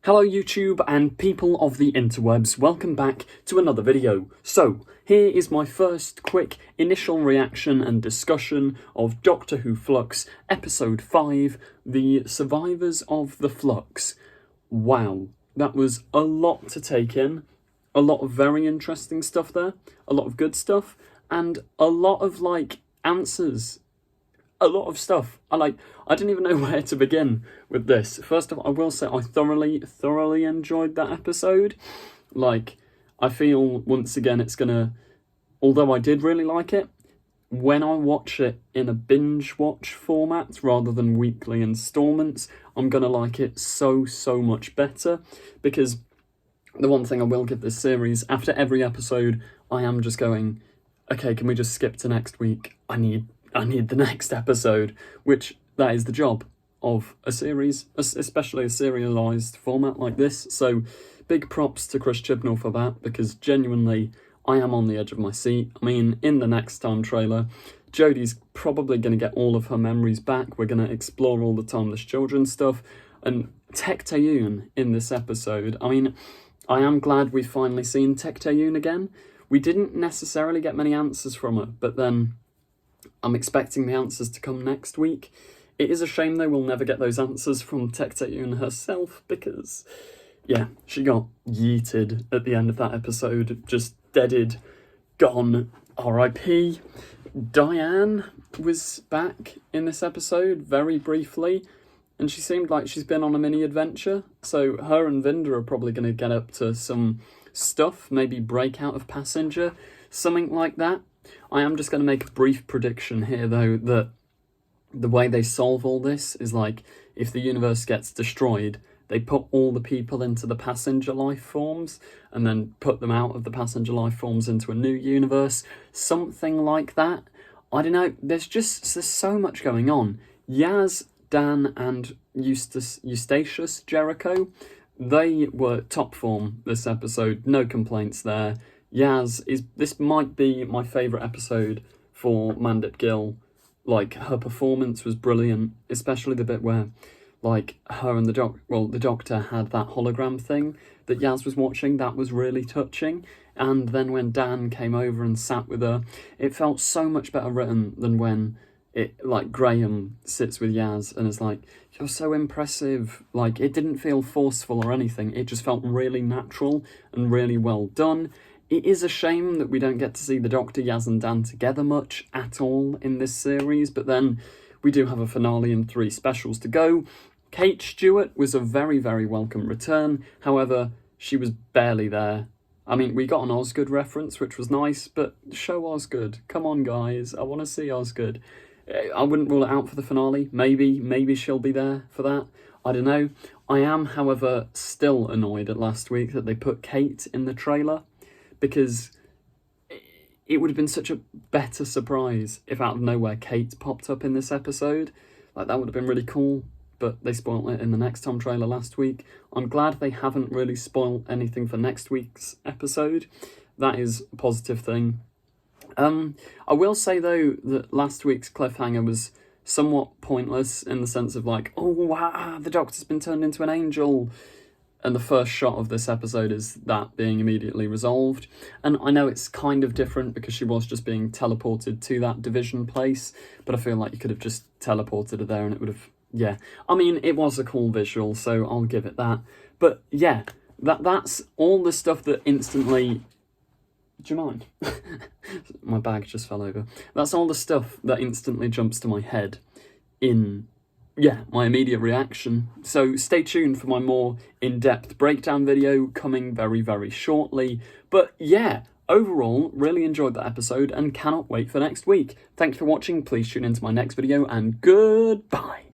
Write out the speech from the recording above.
Hello YouTube and people of the interwebs, welcome back to another video. So, here is my first quick initial reaction and discussion of Doctor Who Flux, episode 5, The Survivors of the Flux. Wow, that was a lot to take in, a lot of very interesting stuff there, a lot of good stuff, and a lot of, answers. A lot of stuff. I didn't even know where to begin with this. First of all, I will say I thoroughly enjoyed that episode. I feel once again it's gonna, although I did really like it, when I watch it in a binge watch format rather than weekly installments, I'm gonna like it so much better, because the one thing I will give this series, after every episode, I am just going, okay, can we just skip to next week? I need the next episode, which that is the job of a series, especially a serialised format like this. So big props to Chris Chibnall for that, because genuinely I am on the edge of my seat. I mean, in the next time trailer, Jodie's probably going to get all of her memories back. We're going to explore all the Timeless Children stuff, and Tech Tayoon in this episode. I mean, I am glad we've finally seen Tech Tayoon again. We didn't necessarily get many answers from her, but then I'm expecting the answers to come next week. It is a shame though we'll never get those answers from Tech Tayoon herself, because, yeah, she got yeeted at the end of that episode, just deaded, gone, R.I.P. Diane was back in this episode, very briefly, and she seemed like she's been on a mini adventure, so her and Vinda are probably going to get up to some stuff, maybe break out of Passenger, something like that. I am just going to make a brief prediction here, though, that the way they solve all this is if the universe gets destroyed, they put all the people into the Passenger life forms and then put them out of the Passenger life forms into a new universe. Something like that. I don't know. There's so much going on. Yaz, Dan and Eustachius Jericho, they were top form this episode. No complaints there. This might be my favourite episode for Mandip Gill. Her performance was brilliant, especially the bit where, her and the Doctor had that hologram thing that Yaz was watching. That was really touching. And then when Dan came over and sat with her, it felt so much better written than when Graham sits with Yaz and is you're so impressive. It didn't feel forceful or anything. It just felt really natural and really well done. It is a shame that we don't get to see the Doctor, Yaz and Dan together much at all in this series, but then we do have a finale and 3 specials to go. Kate Stewart was a very welcome return. However, she was barely there. I mean, we got an Osgood reference, which was nice, but show Osgood. Come on, guys. I want to see Osgood. I wouldn't rule it out for the finale. Maybe she'll be there for that. I don't know. I am, however, still annoyed at last week that they put Kate in the trailer, because it would have been such a better surprise if out of nowhere Kate popped up in this episode. That would have been really cool, but they spoiled it in the Next Time trailer last week. I'm glad they haven't really spoiled anything for next week's episode. That is a positive thing. I will say, though, that last week's cliffhanger was somewhat pointless in the sense of oh, wow, the Doctor's been turned into an angel. And the first shot of this episode is that being immediately resolved. And I know it's kind of different because she was just being teleported to that division place, but I feel like you could have just teleported her there and it would have, yeah. I mean, it was a cool visual, so I'll give it that. But yeah, that's all the stuff that instantly... Do you mind? My bag just fell over. That's all the stuff that instantly jumps to my head in... yeah, my immediate reaction. So stay tuned for my more in-depth breakdown video coming very shortly. But yeah, overall, really enjoyed that episode and cannot wait for next week. Thanks for watching. Please tune into my next video and goodbye.